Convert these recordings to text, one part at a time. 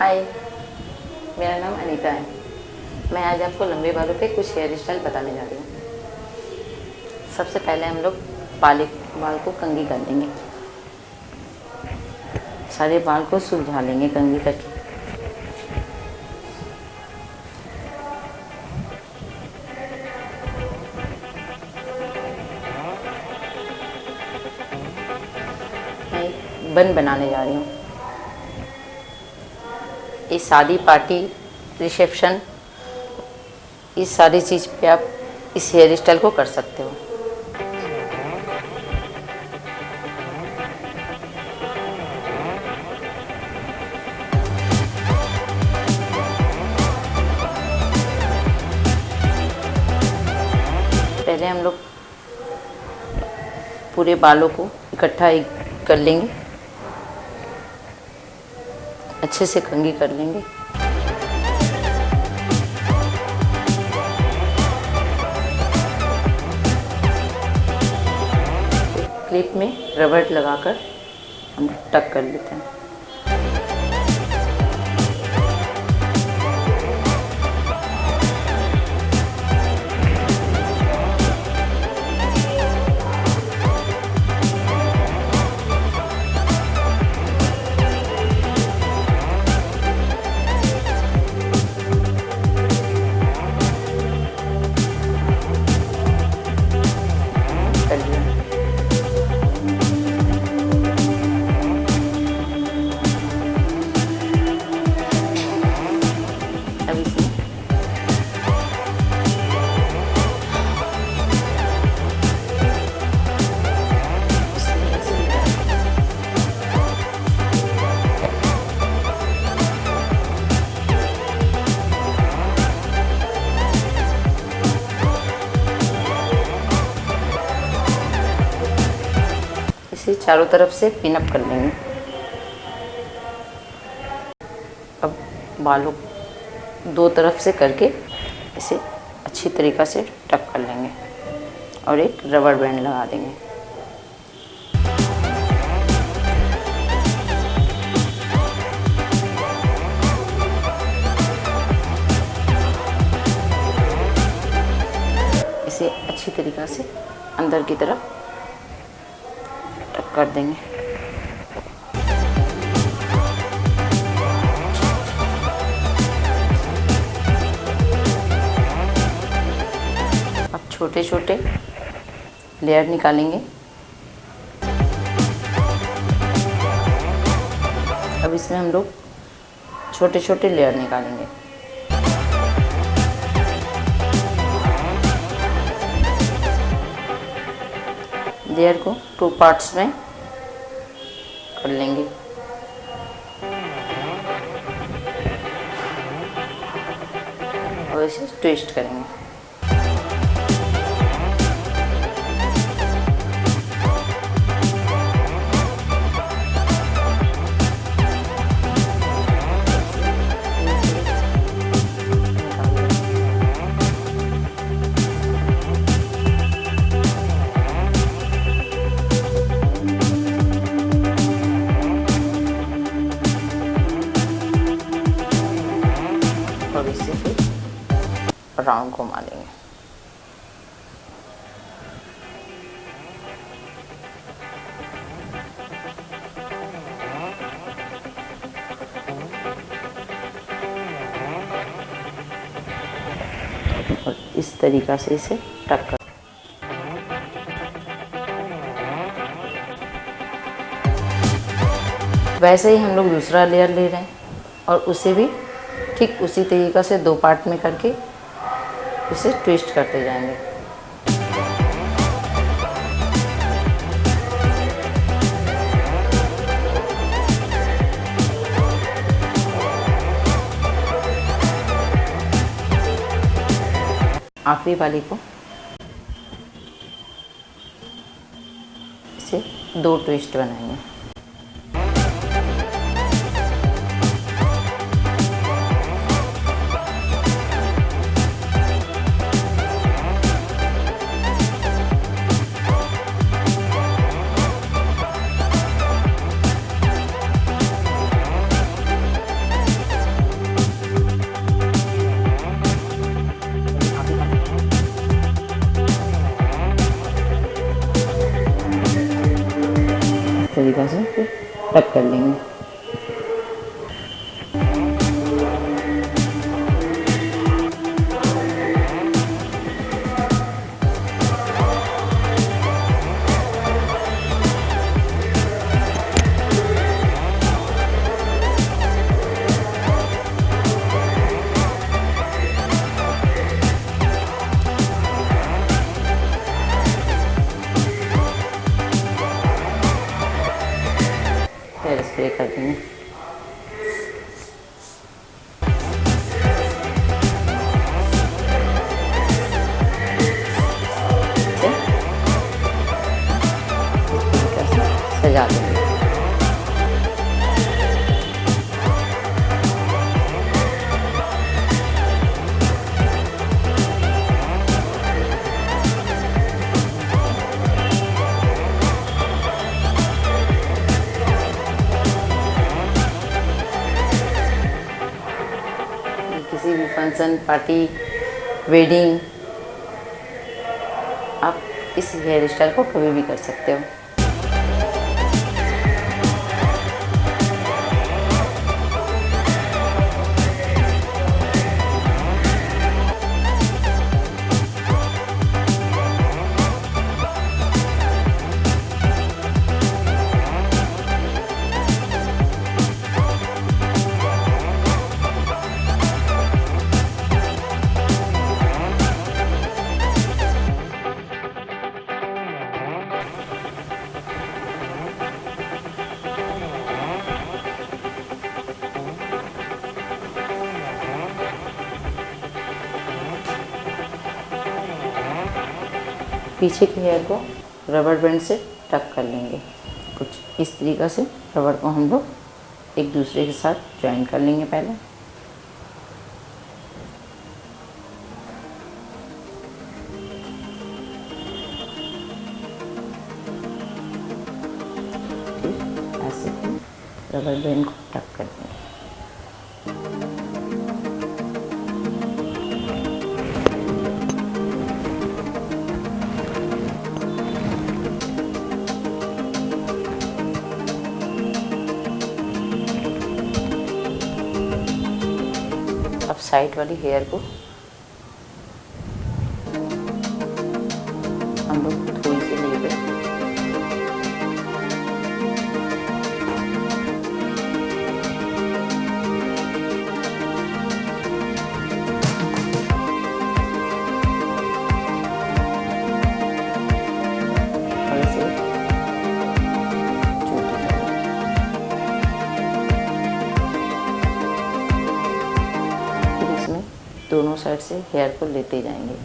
हाय, मेरा नाम अनीता है। मैं आज आपको लंबे बालों पे कुछ हेयर स्टाइल बताने जा रही हूँ। सबसे पहले हम लोग बाल को कंघी कर लेंगे। सारे बाल को सुलझा लेंगे कंघी करके। मैं एक बन बनाने जा रही हूँ। इस शादी, पार्टी, रिसेप्शन, इस सारी चीज़ पे आप इस हेयर स्टाइल को कर सकते हो। पहले हम लोग पूरे बालों को इकट्ठा कर लेंगे, अच्छे से कंघी कर लेंगे। क्लिप में रबड़ लगाकर हम टक कर लेते हैं। इसे चारों तरफ से पिन अप कर लेंगे। अब बालों दो तरफ से करके इसे अच्छी तरीक़ा से टक कर लेंगे और एक रबड़ बैंड लगा देंगे। इसे अच्छी तरीक़ा से अंदर की तरफ टक कर देंगे। अब छोटे छोटे लेयर निकालेंगे। अब इसमें हम लोग छोटे छोटे लेयर निकालेंगे। लेयर को 2 पार्ट्स में कर लेंगे। और इसे ट्विस्ट करेंगे। और इसे फिर राउंड घुमा लेंगे। और इस तरीक़ा से इसे टक कर वैसे ही हम लोग दूसरा लेयर ले रहे हैं और उसे भी ठीक उसी तरीक़ा से 2 पार्ट में करके इसे ट्विस्ट करते जाएंगे। आखिरी वाली को इसे 2 ट्विस्ट बनाएंगे। भी फंक्शन, पार्टी, वेडिंग, आप इस हेयर स्टाइल को कभी भी कर सकते हो। पीछे के हेयर को रबड़ बैंड से टक कर लेंगे। कुछ इस तरीक़ा से रबड़ को हम लोग एक दूसरे के साथ ज्वाइन कर लेंगे पहले। फिर ऐसे रबड़ बैंड को टक कर देंगे। अब साइड वाली हेयर को हम लोग थोड़ी सी लेंगे, और इसे दोनों साइड से हेयर को लेते जाएंगे।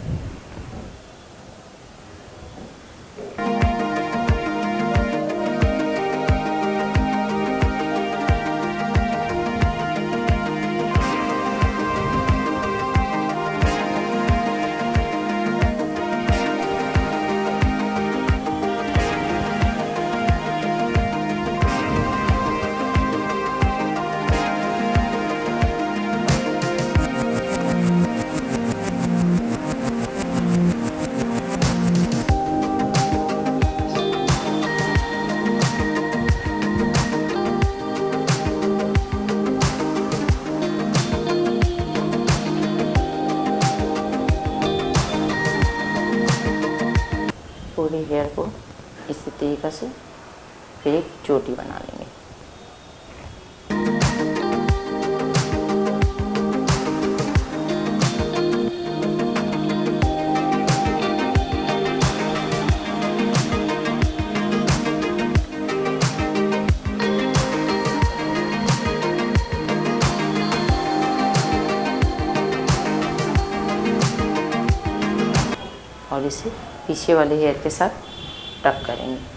पूरी हेयर को इसी तरीक़े से फिर एक चोटी बना लेंगे। और इसे पीछे वाले हेयर के साथ टक करेंगे।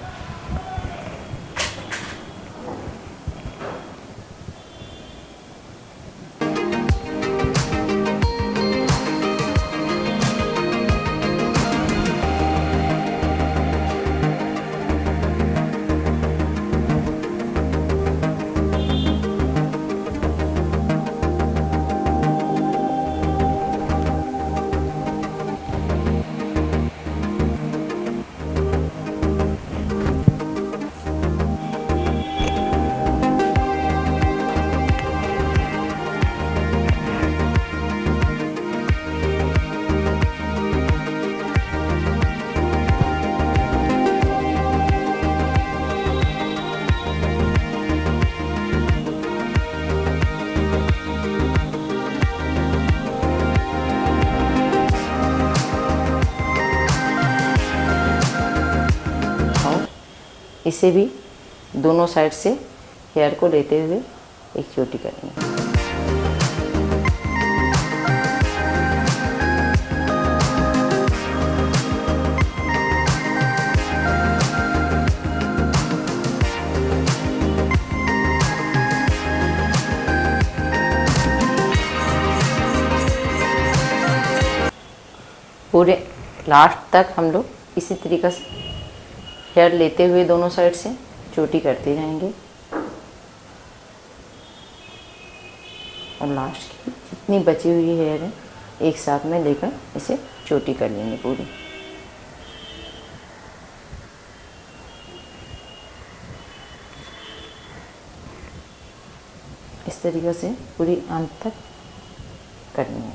इसे भी दोनों साइड से हेयर को लेते हुए एक चोटी करेंगे। पूरे लास्ट तक हम लोग इसी तरीक़े से हेयर लेते हुए दोनों साइड से चोटी करते जाएंगे। और लास्ट की जितनी बची हुई हेयर है एक साथ में लेकर इसे चोटी कर लेंगे पूरी। इस तरीके से पूरी अंत तक करनी है।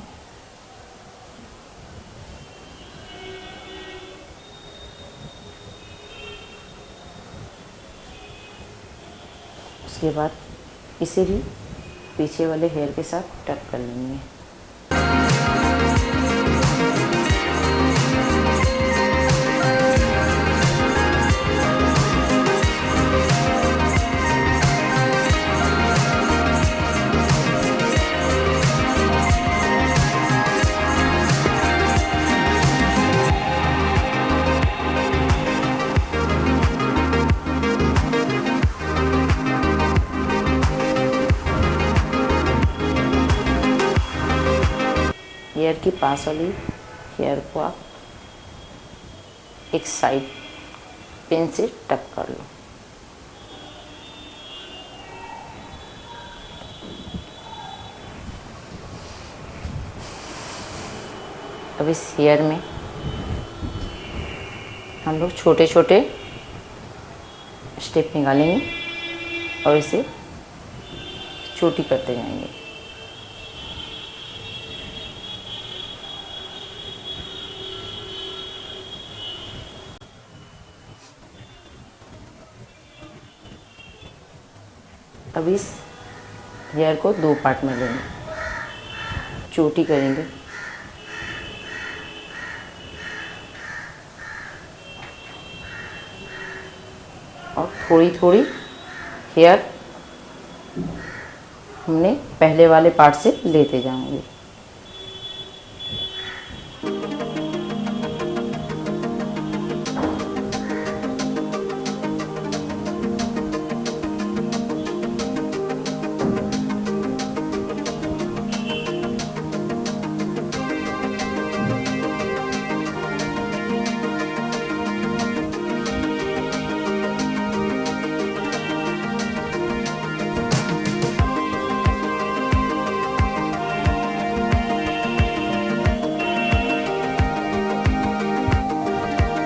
उसके बाद इसे भी पीछे वाले हेयर के साथ टक कर लेंगे। हेयर की पास वाली हेयर को आप एक साइड पेन से टक कर लो। अब इस हेयर में हम लोग छोटे छोटे स्टेप निकालेंगे और इसे चोटी करते जाएंगे। अब इस हेयर को 2 पार्ट में लेंगे, चोटी करेंगे। और थोड़ी थोड़ी हेयर हमने पहले वाले पार्ट से लेते जाएंगे।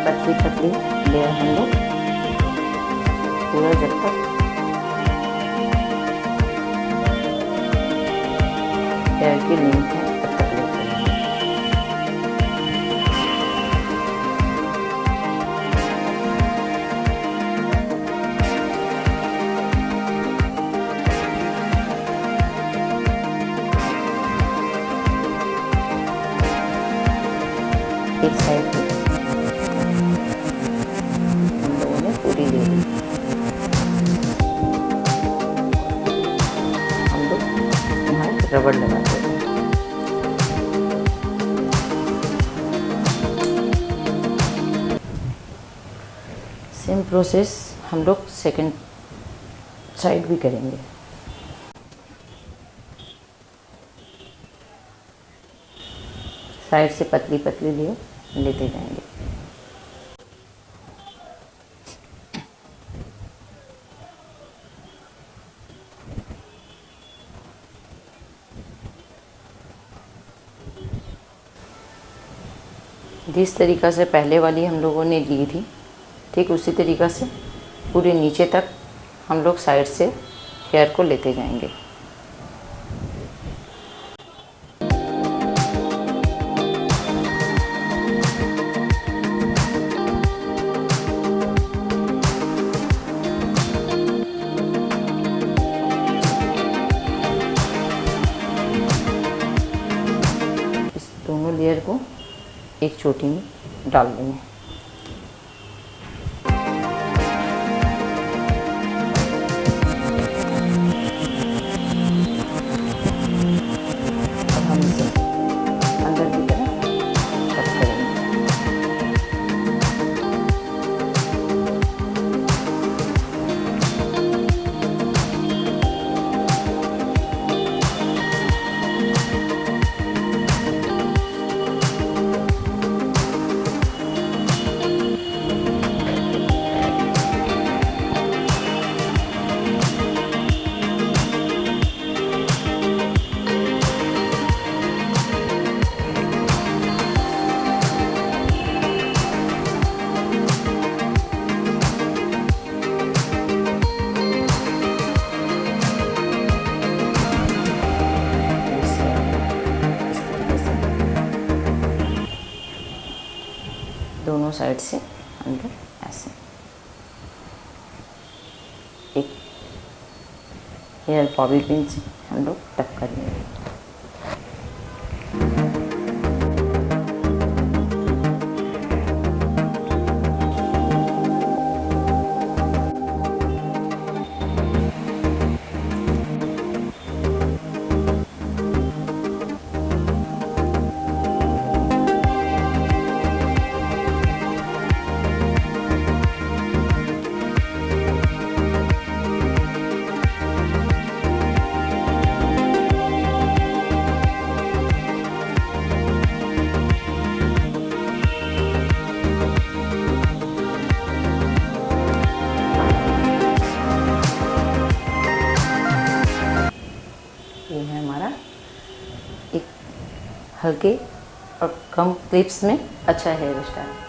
पतली पतली लेयर हम लोग पूरा जब तक हेयर की लेंथ है तब तक लेते हैं। एक साइड पे पूरी ले ली। हम लोग यहाँ रबड़ लगाते हैं। सेम प्रोसेस हम लोग सेकंड साइड भी करेंगे। साइड से पतली पतली लिए लेते जाएंगे। जिस तरीक़ा से पहले वाली हम लोगों ने ली थी, ठीक उसी तरीक़ा से पूरे नीचे तक हम लोग साइड से हेयर को लेते जाएंगे। इस दोनों लेयर को एक चोटी में डाल देंगे। अब हम इसे अंदर की तरफ कट करेंगे। दोनों साइड से हम लोग ऐसे एक हेयर बॉबी पिन से हम लोग टक कर लेंगे। ये है हमारा एक हल्के और कम क्लिप्स में अच्छा हेयर स्टाइल।